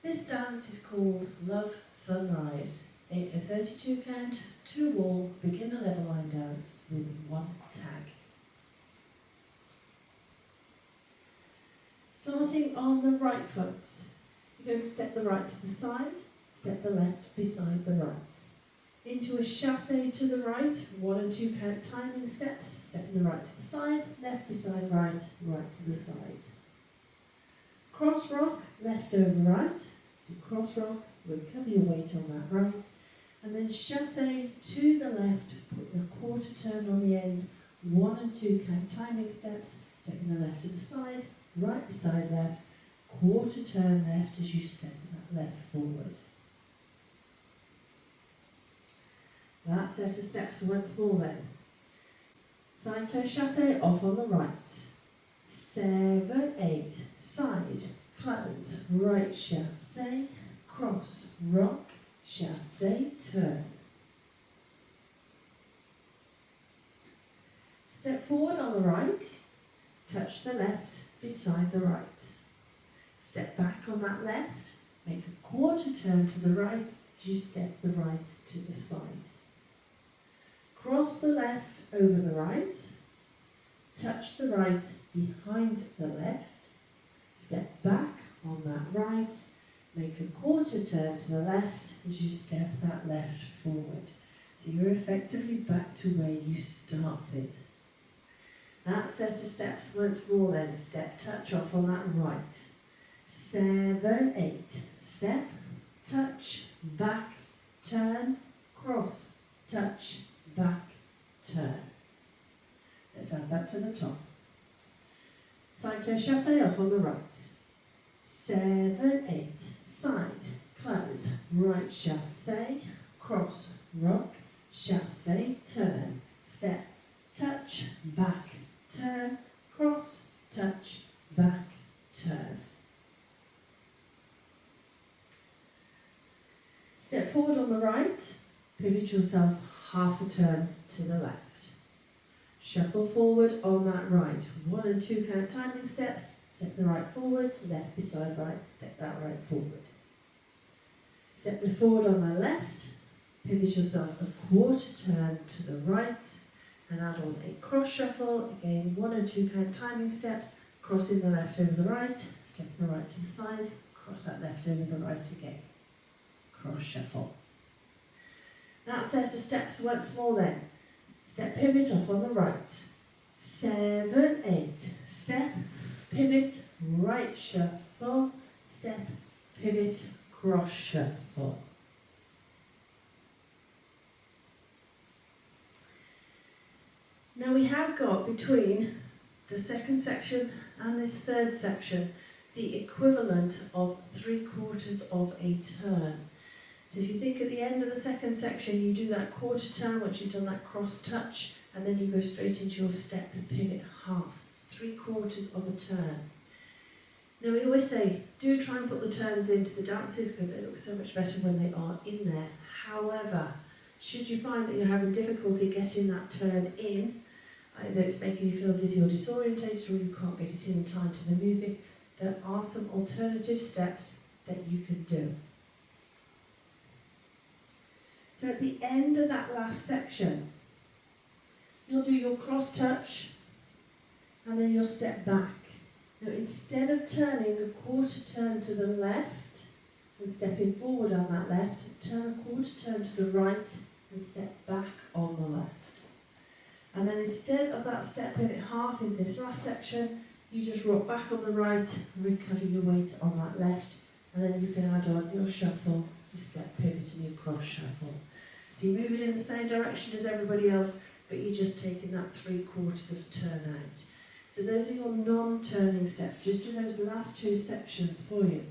This dance is called Love Sunrise. It's a 32 count, 2 wall, beginner level line dance with 1 tag. Starting on the right foot, you're going to step the right to the side, step the left beside the right. Into a chassé to the right, 1 and 2 count timing steps, stepping the right to the side, left beside right, right to the side. Cross rock, left over right, so cross rock, recover your weight on that right, and then chassé to the left, put the quarter turn on the end, 1 and 2 count timing steps, stepping the left to the side, right beside left, quarter turn left as you step that left forward. That set of steps once more then. Side close chassé off on the right. 7, 8, side, close, right chassé, cross, rock, chassé, turn. Step forward on the right, touch the left beside the right. Step back on that left, make a quarter turn to the right as you step the right to the side. Cross the left over the right, touch the right behind the left, step back on that right, make a quarter turn to the left as you step that left forward. So you're effectively back to where you started. That set of steps once more then, step touch off on that right. 7, 8, step, touch, back, turn, cross, touch, back, turn. Let's add that to the top. Side close chassé off on the right. 7, 8, side, close, right chassé, cross, rock, chassé, turn, step, touch, back, turn, cross, touch, back, turn. Step forward on the right, pivot yourself half a turn to the left. Shuffle forward on that right. 1 and 2 count timing steps, step the right forward, left beside right, step that right forward. Step the forward on the left, pivot yourself a quarter turn to the right, and add on a cross shuffle, again 1 and 2 count timing steps, crossing the left over the right, step the right to the side, cross that left over the right again. Cross shuffle. That set of steps once more then. Step pivot off on the right. 7, 8, step, pivot, right shuffle, step, pivot, cross shuffle. Now we have got between the second section and this third section the equivalent of 3/4 of a turn. So if you think at the end of the second section you do that quarter turn once you've done that cross touch, and then you go straight into your step and pivot half, 3/4 of a turn. Now we always say, do try and put the turns into the dances because they look so much better when they are in there. However, should you find that you're having difficulty getting that turn in, either it's making you feel dizzy or disorientated, or you can't get it in time to the music, there are some alternative steps that you can do. So at the end of that last section, you'll do your cross touch and then you'll step back. Now instead of turning a quarter turn to the left and stepping forward on that left, turn a quarter turn to the right and step back on the left. And then instead of that step pivot half in this last section, you just rock back on the right and recover your weight on that left, and then you can add on your shuffle, your step pivot and your cross shuffle. So you're moving in the same direction as everybody else, but you're just taking that 3/4 of a turn out. So those are your non-turning steps. Just do those last 2 sections for you.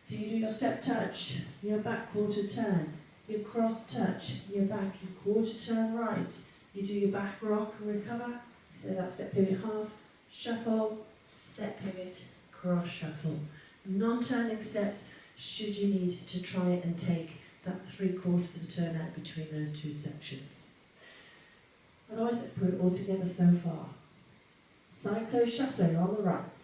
So you do your step touch, your back quarter turn, your cross touch, your back, your quarter turn right. You do your back rock and recover, so that step pivot half, shuffle, step pivot, cross shuffle. Non-turning steps should you need to try and take that 3/4 of a turn out between those 2 sections. Otherwise, let's put it all together so far. Side close chassé on the right.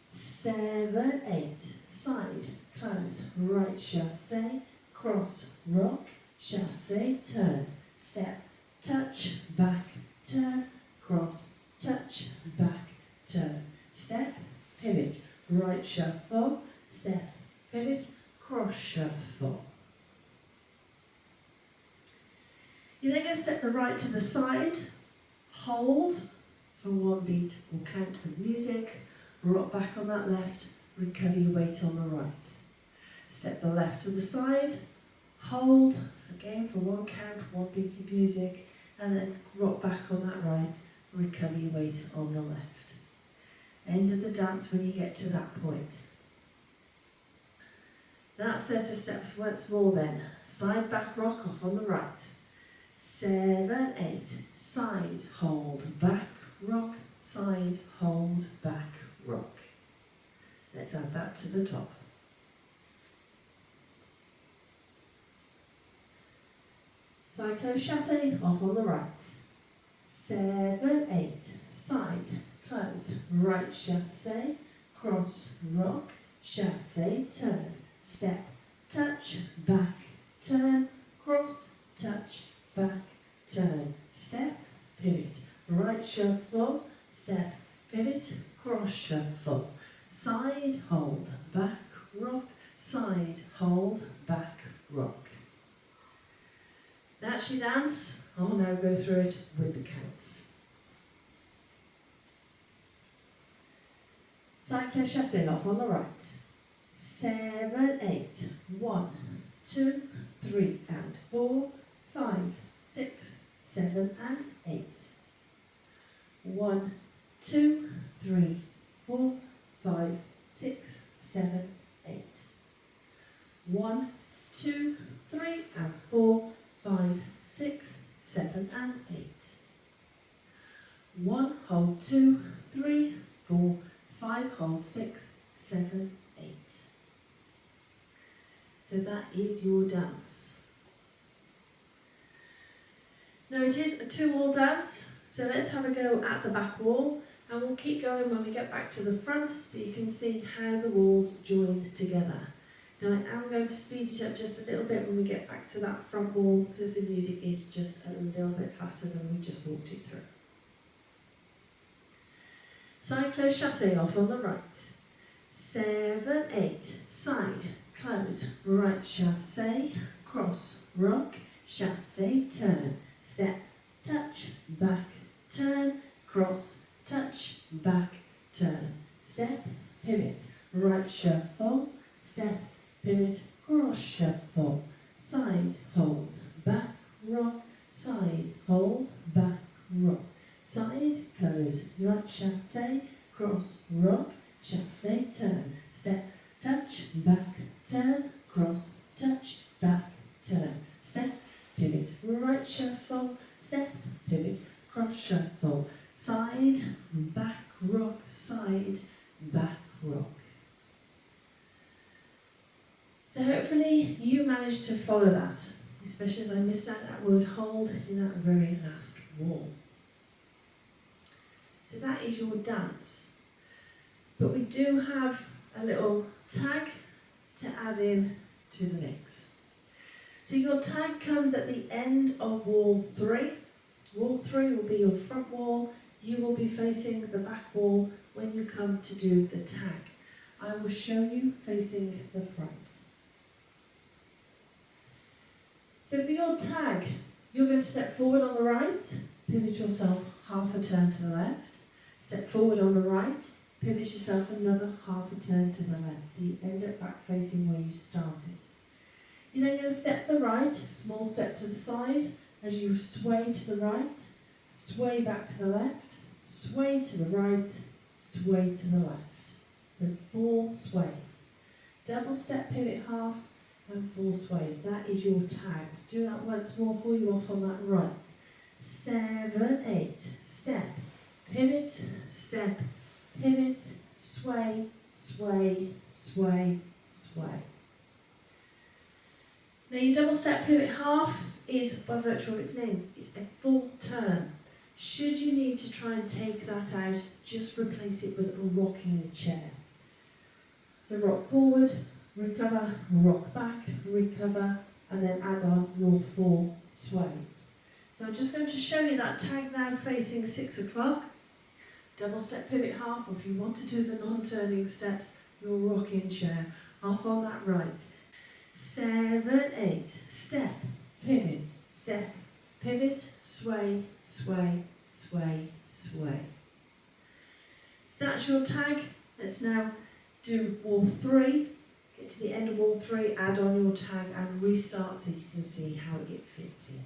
7, 8, side, close, right chassé, cross, rock, chassé, turn, step, touch, back, turn, cross, touch, back, turn, step, pivot, right shuffle, step, pivot, cross shuffle. You're then going to step the right to the side, hold for one beat or count of music, rock back on that left, recover your weight on the right. Step the left to the side, hold, again for one count, one beat of music, and then rock back on that right, recover your weight on the left. End of the dance when you get to that point. That set of steps once more then. Side back rock off on the right. 7, 8, side, hold, back, rock, side, hold, back, rock. Let's add that to the top. Side close chassé, off on the right. 7, 8, side, close, right chassé, cross, rock, chassé, turn, step, touch, back, turn, cross, touch, back, turn, step, pivot, right shuffle, step, pivot, cross shuffle, side, hold, back, rock, side, hold, back, rock. That's your dance. I'll now go through it with the counts. Side close chassé off on the right. 7, 8, 1, 2, 3 and 4, 5, 6, 7 and 8. 1, 2, 3, 4, 5, 6, 7, 8. 1, 2, 3 and 4, 5, 6, 7 and 8. 1, hold 2, 3, 4, 5, hold 6, 7, 8. So that is your dance. Now it is a 2-wall dance, so let's have a go at the back wall, and we'll keep going when we get back to the front so you can see how the walls join together. Now I am going to speed it up just a little bit when we get back to that front wall because the music is just a little bit faster than we just walked it through. Side close chassé off on the right. 7, 8, side, close, right chassé, cross, rock, chassé, turn, step, touch, back, turn, cross, touch, back, turn, step, pivot, right shuffle, step, pivot, cross shuffle, side, hold, back, rock, side, hold, back, rock, side, close, right chassé, cross, rock, chassé, turn, step, touch, back, turn, cross, touch, back, turn, step, pivot, right shuffle, step, pivot, cross shuffle, side, back, rock, side, back, rock. So hopefully you managed to follow that, especially as I missed out that word hold in that very last wall. So that is your dance. But we do have a little tag to add in to the mix. So your tag comes at the end of wall 3. Wall 3 will be your front wall. You will be facing the back wall when you come to do the tag. I will show you facing the front. So for your tag, you're going to step forward on the right, pivot yourself half a turn to the left, step forward on the right, pivot yourself another half a turn to the left, so you end up back facing where you started. You're then going to step the right, small step to the side, as you sway to the right, sway back to the left, sway to the right, sway to the left. So 4 sways. Double step, pivot half, and 4 sways. That is your tag. Let's do that once more for you off on that right. 7, 8, step, pivot, step, pivot, sway, sway, sway, sway. Now your double step pivot half is, by virtue of its name, it's a full turn. Should you need to try and take that out, just replace it with a rocking chair. So rock forward, recover, rock back, recover, and then add on your 4 sways. So I'm just going to show you that tag now facing 6 o'clock. Double step pivot half, or if you want to do the non-turning steps, your rocking chair, half on that right. 7, 8, step, pivot, sway, sway, sway, sway. So that's your tag. Let's now do wall 3. Get to the end of wall 3, add on your tag and restart so you can see how it fits in.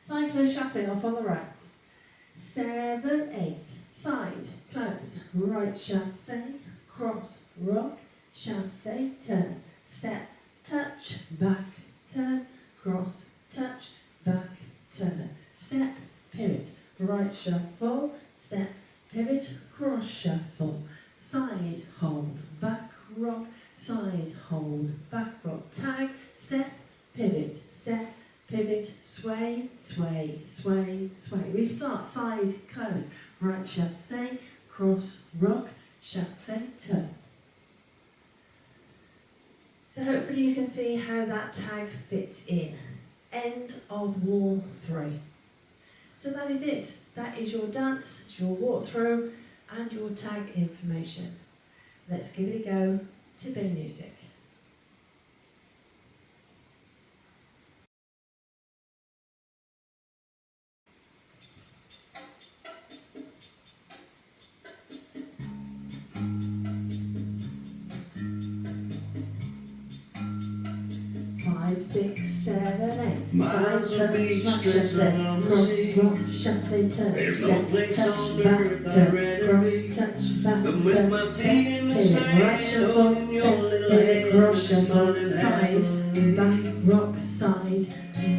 Side close chassé off on the right. 7, 8, side, close, right chassé, cross, rock, chassé, turn, step, touch, back, turn, cross, touch, back, turn, step, pivot, right shuffle, step, pivot, cross shuffle, side, hold, back, rock, side, hold, back, rock, tag, step, pivot, sway, sway, sway, sway. Restart, side, close, right chassé, cross, rock, chassé, turn. So hopefully you can see how that tag fits in. End of wall 3. So that is it. That is your dance, it's your walkthrough and your tag information. Let's give it a go to Billy Music. 5, 6, 7, 8. Miles of beach dressed up on the sea. There's no place on earth I'd rather be than with my feet in the sand, holding your little hand and smiling happily. Back, rock, side,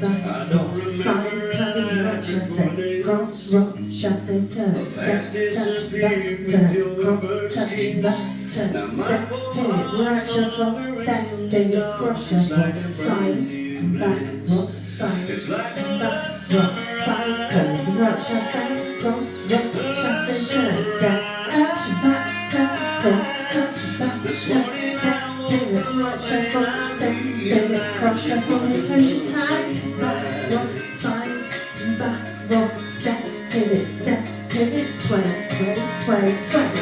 back, I don't rock, side, remember covers, a right, night chassé, before cross, rock, chassé, turn, past step, touch, back, disappeared with turn, your cross, first touch, kiss. back, turn, Now my step, poor pivot, right, heart's no shuffle, longer step, in the pivot, dark. cross, It's shuffle, like a side, brand new back, bliss. rock, side, It's like a back, love rock, side, close, right, chassé, cross, rock, chassé, turn, step, touch, back, turn, cross, touch, back, This turn, morning step, I woke pivot, up right, shuffle, and I step, pivot, cross, shuffle, realized close your it was tag, back, rock, side, back, rock, step, pivot, sway, sway, sway, sway, side,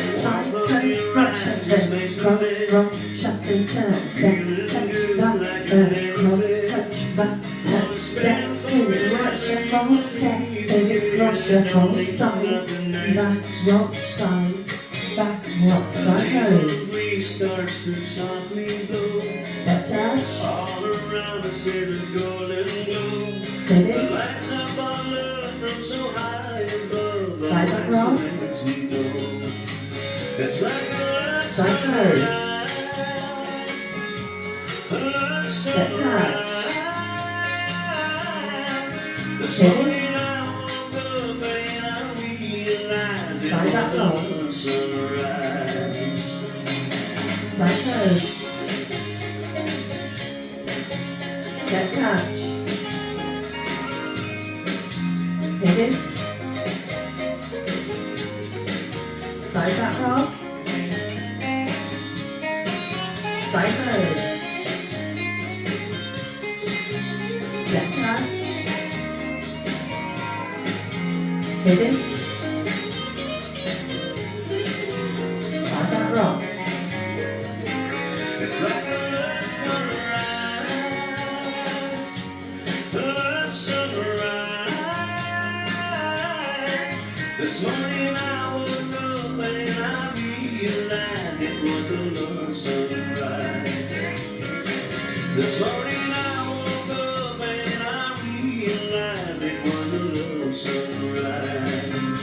close, right, chassé, cross, rock, chassé, turn, step, touch, back, turn, cross, touch, back, turn, step, pivot, right, shuffle, step, pivot, cross, shuffle, side, back, rock, side, goes, breeze starts to softly blow. step touch, All around us is a golden glow. pivot, Lights up our love from so high above. side back rock, Lets me know. It's like a love side goes, step touch, this pivot, morning I woke up and I realized it side was back a rock, sunrise. side goes, step touch, pivot, side back rock, side goes, step touch, pivot, side back rock, It's like a love sunrise. This morning I woke up and I realized it was a love sunrise. This morning I woke up and I realized it was a love sunrise.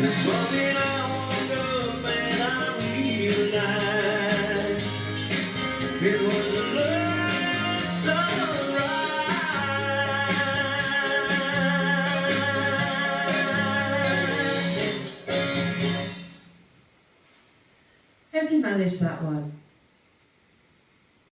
This morning I woke up and I realized it was a love sunrise. hope you managed that one.